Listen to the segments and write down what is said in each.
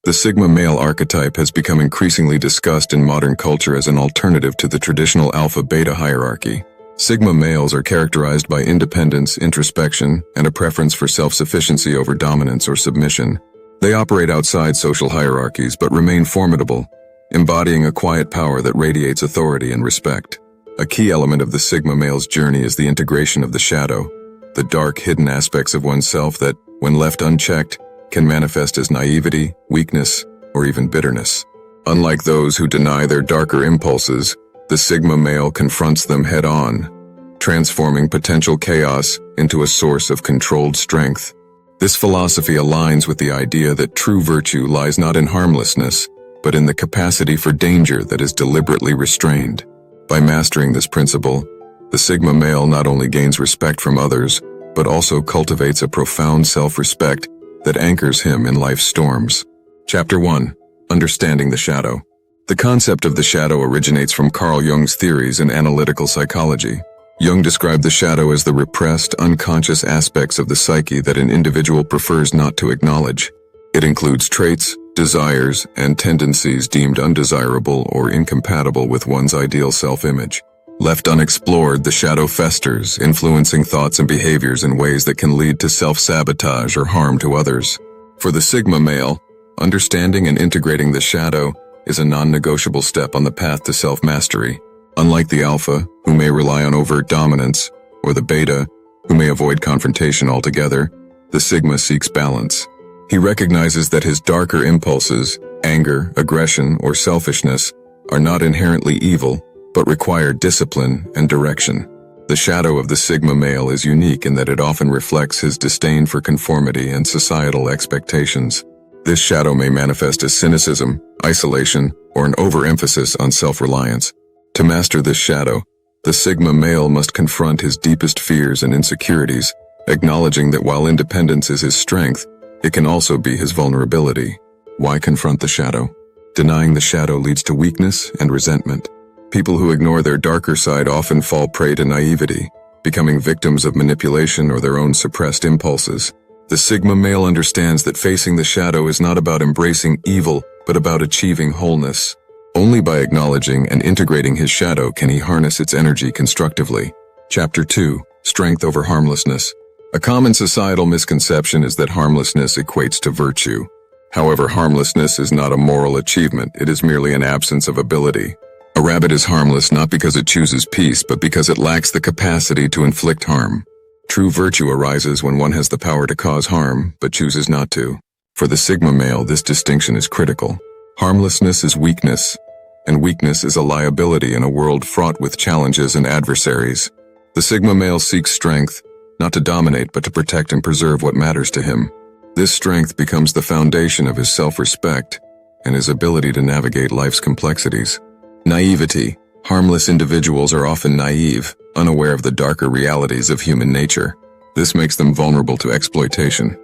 The Sigma male archetype has become increasingly discussed in modern culture as an alternative to the traditional alpha-beta hierarchy. Sigma males are characterized by independence, introspection, and a preference for self-sufficiency over dominance or submission. They operate outside social hierarchies but remain formidable, embodying a quiet power that radiates authority and respect. A key element of the Sigma male's journey is the integration of the shadow, the dark, hidden aspects of oneself that, when left unchecked, can manifest as naivety, weakness, or even bitterness. Unlike those who deny their darker impulses, the Sigma male confronts them head-on, transforming potential chaos into a source of controlled strength. This philosophy aligns with the idea that true virtue lies not in harmlessness, but in the capacity for danger that is deliberately restrained. By mastering this principle, the Sigma male not only gains respect from others, but also cultivates a profound self-respect that anchors him in life's storms. Chapter 1. Understanding the Shadow. The concept of the shadow originates from Carl Jung's theories in analytical psychology. Jung described the shadow as the repressed, unconscious aspects of the psyche that an individual prefers not to acknowledge. It includes traits, desires, and tendencies deemed undesirable or incompatible with one's ideal self-image. Left unexplored, the shadow festers, influencing thoughts and behaviors in ways that can lead to self-sabotage or harm to others. For the Sigma male, understanding and integrating the shadow is a non-negotiable step on the path to self-mastery. Unlike the alpha, who may rely on overt dominance, or the beta, who may avoid confrontation altogether, the Sigma seeks balance. He recognizes that his darker impulses, anger, aggression, or selfishness, are not inherently evil, but require discipline and direction. The shadow of the Sigma male is unique in that it often reflects his disdain for conformity and societal expectations. This shadow may manifest as cynicism, isolation, or an overemphasis on self-reliance. To master this shadow, the Sigma male must confront his deepest fears and insecurities, acknowledging that while independence is his strength, it can also be his vulnerability. Why confront the shadow? Denying the shadow leads to weakness and resentment. People who ignore their darker side often fall prey to naivety, becoming victims of manipulation or their own suppressed impulses. The Sigma male understands that facing the shadow is not about embracing evil, but about achieving wholeness. Only by acknowledging and integrating his shadow can he harness its energy constructively. Chapter 2. Strength over harmlessness. A common societal misconception is that harmlessness equates to virtue. However, harmlessness is not a moral achievement, it is merely an absence of ability. A rabbit is harmless not because it chooses peace, but because it lacks the capacity to inflict harm. True virtue arises when one has the power to cause harm, but chooses not to. For the Sigma male, this distinction is critical. Harmlessness is weakness, and weakness is a liability in a world fraught with challenges and adversaries. The Sigma male seeks strength, not to dominate but to protect and preserve what matters to him. This strength becomes the foundation of his self-respect and his ability to navigate life's complexities. Naivety. Harmless individuals are often naive, unaware of the darker realities of human nature. This makes them vulnerable to exploitation.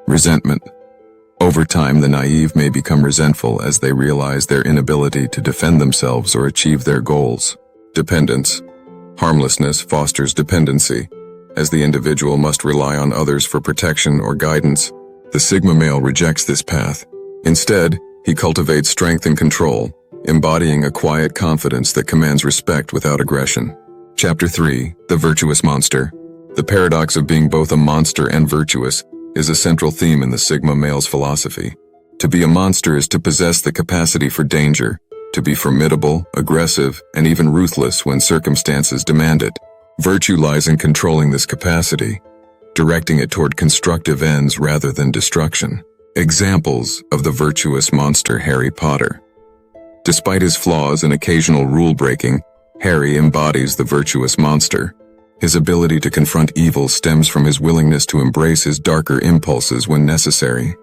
Resentment. Over time, the naive may become resentful as they realize their inability to defend themselves or achieve their goals. Dependence. Harmlessness fosters dependency, as the individual must rely on others for protection or guidance. The Sigma male rejects this path. Instead, he cultivates strength and control, embodying a quiet confidence that commands respect without aggression. Chapter 3. The Virtuous Monster. The paradox of being both a monster and virtuous is a central theme in the Sigma male's philosophy. To be a monster is to possess the capacity for danger, to be formidable, aggressive, and even ruthless when circumstances demand it. Virtue lies in controlling this capacity, directing it toward constructive ends rather than destruction. Examples of the virtuous monster: Harry Potter. Despite his flaws and occasional rule-breaking, Harry embodies the virtuous monster. His ability to confront evil stems from his willingness to embrace his darker impulses when necessary.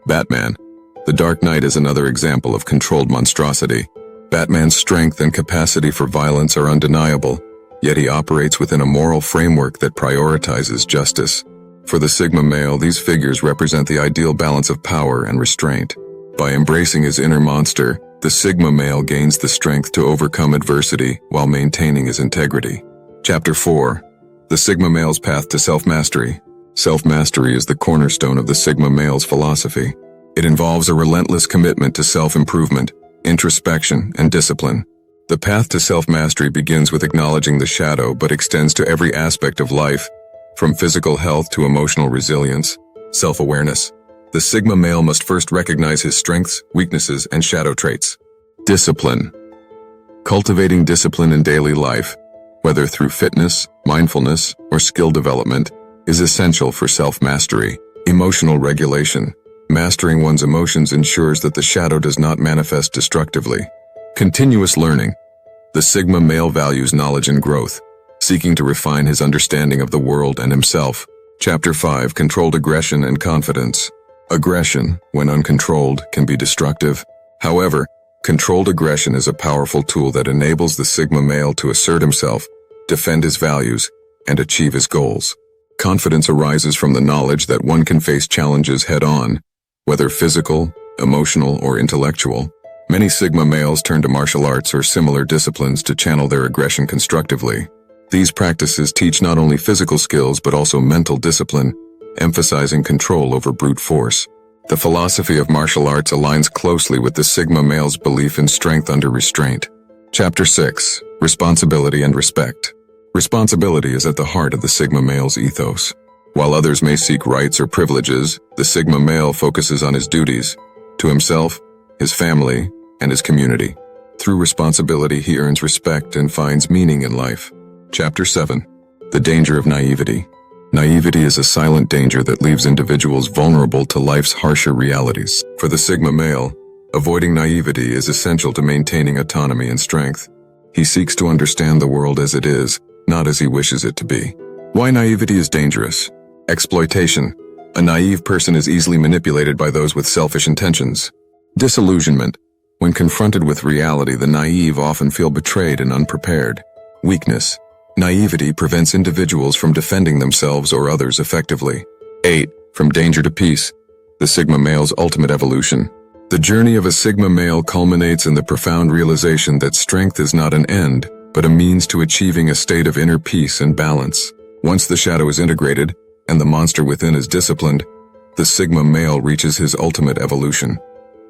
Batman. The Dark Knight is another example of controlled monstrosity. Batman's strength and capacity for violence are undeniable, yet he operates within a moral framework that prioritizes justice. For the Sigma male, these figures represent the ideal balance of power and restraint. By embracing his inner monster, the Sigma male gains the strength to overcome adversity while maintaining his integrity. Chapter 4. The Sigma male's path to self-mastery. Self-mastery is the cornerstone of the Sigma male's philosophy. It involves a relentless commitment to self-improvement, introspection, and discipline. The path to self-mastery begins with acknowledging the shadow but extends to every aspect of life, from physical health to emotional resilience. Self-awareness. The Sigma male must first recognize his strengths, weaknesses, and shadow traits. Discipline. Cultivating discipline in daily life, whether through fitness, mindfulness, or skill development, is essential for self-mastery. Emotional regulation. Mastering one's emotions ensures that the shadow does not manifest destructively. Continuous learning. The Sigma male values knowledge and growth, seeking to refine his understanding of the world and himself. Chapter 5. Controlled aggression and confidence. Aggression, when uncontrolled, can be destructive. However, controlled aggression is a powerful tool that enables the Sigma male to assert himself, defend his values, and achieve his goals. Confidence arises from the knowledge that one can face challenges head-on, whether physical, emotional, or intellectual. Many Sigma males turn to martial arts or similar disciplines to channel their aggression constructively. These practices teach not only physical skills but also mental discipline, emphasizing control over brute force. The philosophy of martial arts aligns closely with the Sigma male's belief in strength under restraint. Chapter 6. Responsibility and respect. Responsibility is at the heart of the Sigma male's ethos. While others may seek rights or privileges, the Sigma male focuses on his duties, to himself, his family, and his community. Through responsibility, he earns respect and finds meaning in life. Chapter 7. The danger of naivety. Naivety is a silent danger that leaves individuals vulnerable to life's harsher realities. For the Sigma male, avoiding naivety is essential to maintaining autonomy and strength. He seeks to understand the world as it is, not as he wishes it to be. Why naivety is dangerous? Exploitation. A naive person is easily manipulated by those with selfish intentions. Disillusionment. When confronted with reality, the naive often feel betrayed and unprepared. Weakness. Naivety prevents individuals from defending themselves or others effectively. 8. From danger to peace. The Sigma male's ultimate evolution. The journey of a Sigma male culminates in the profound realization that strength is not an end, but a means to achieving a state of inner peace and balance. Once the shadow is integrated, and the monster within is disciplined, the Sigma male reaches his ultimate evolution,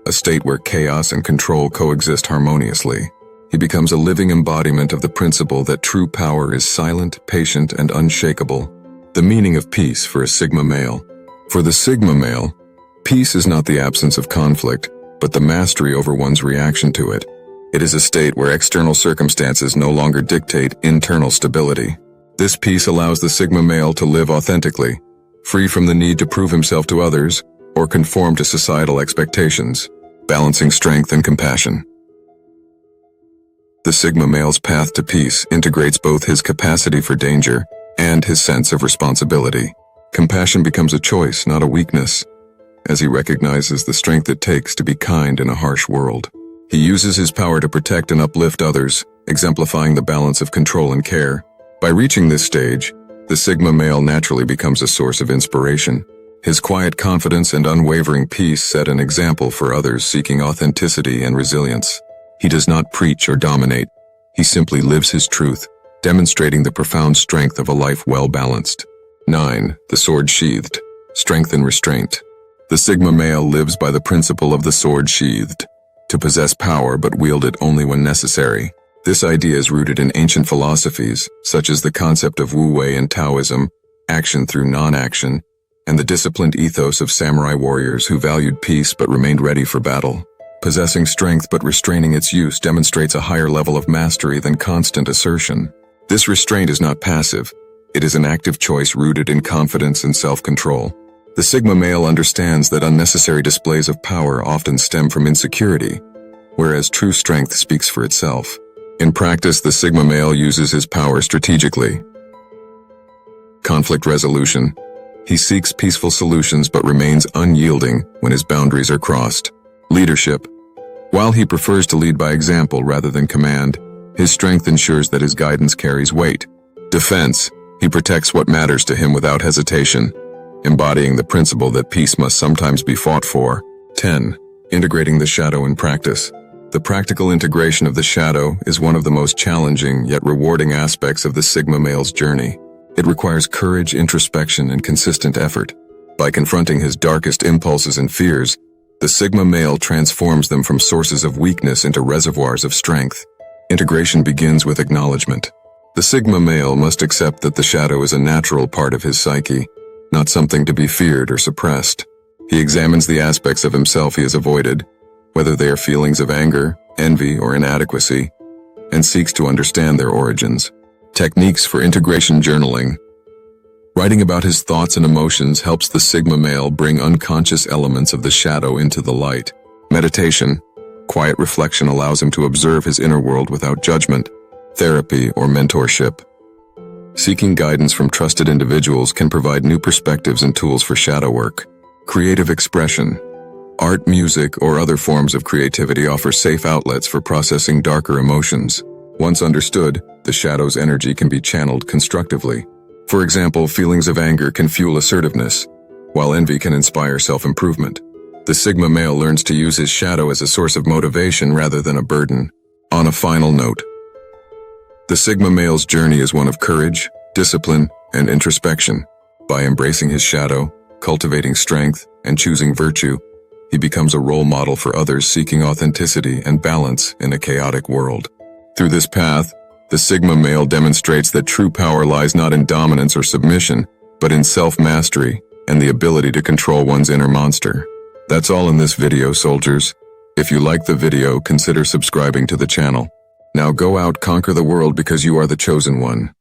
a state where chaos and control coexist harmoniously. He becomes a living embodiment of the principle that true power is silent, patient, and unshakable. The meaning of peace for a Sigma male. For the Sigma male, peace is not the absence of conflict, but the mastery over one's reaction to it. It is a state where external circumstances no longer dictate internal stability. This peace allows the Sigma male to live authentically, free from the need to prove himself to others or conform to societal expectations, balancing strength and compassion. The Sigma male's path to peace integrates both his capacity for danger and his sense of responsibility. Compassion becomes a choice, not a weakness, as he recognizes the strength it takes to be kind in a harsh world. He uses his power to protect and uplift others, exemplifying the balance of control and care. By reaching this stage, the Sigma male naturally becomes a source of inspiration. His quiet confidence and unwavering peace set an example for others seeking authenticity and resilience. He does not preach or dominate. He simply lives his truth, demonstrating the profound strength of a life well balanced. 9. The sword sheathed. Strength and restraint. The Sigma male lives by the principle of the sword sheathed, to possess power but wield it only when necessary. This idea is rooted in ancient philosophies, such as the concept of Wu-Wei and Taoism, action through non-action, and the disciplined ethos of samurai warriors who valued peace but remained ready for battle. Possessing strength but restraining its use demonstrates a higher level of mastery than constant assertion. This restraint is not passive. It is an active choice rooted in confidence and self-control. The Sigma male understands that unnecessary displays of power often stem from insecurity, whereas true strength speaks for itself. In practice, the Sigma male uses his power strategically. Conflict resolution. He seeks peaceful solutions but remains unyielding when his boundaries are crossed. Leadership. While he prefers to lead by example rather than command, his strength ensures that his guidance carries weight. Defense. He protects what matters to him without hesitation, embodying the principle that peace must sometimes be fought for. 10. Integrating the shadow in practice. The practical integration of the shadow is one of the most challenging yet rewarding aspects of the Sigma male's journey. It requires courage, introspection, and consistent effort. By confronting his darkest impulses and fears, The Sigma male transforms them from sources of weakness into reservoirs of strength. Integration begins with acknowledgement. The Sigma male must accept that the shadow is a natural part of his psyche, not something to be feared or suppressed. He examines the aspects of himself he has avoided, whether they are feelings of anger, envy, or inadequacy, and seeks to understand their origins. Techniques for integration journaling. Writing about his thoughts and emotions helps the Sigma male bring unconscious elements of the shadow into the light. Meditation. Quiet reflection allows him to observe his inner world without judgment. Therapy or mentorship. Seeking guidance from trusted individuals can provide new perspectives and tools for shadow work. Creative expression. Art, music, or other forms of creativity offer safe outlets for processing darker emotions. Once understood, the shadow's energy can be channeled constructively. For example, feelings of anger can fuel assertiveness, while envy can inspire self-improvement. The Sigma male learns to use his shadow as a source of motivation rather than a burden. On a final note, the Sigma male's journey is one of courage, discipline, and introspection. By embracing his shadow, cultivating strength, and choosing virtue, he becomes a role model for others seeking authenticity and balance in a chaotic world. Through this path, the Sigma male demonstrates that true power lies not in dominance or submission, but in self-mastery and the ability to control one's inner monster. That's all in this video, soldiers. If you like the video, consider subscribing to the channel. Now go out, conquer the world because you are the chosen one.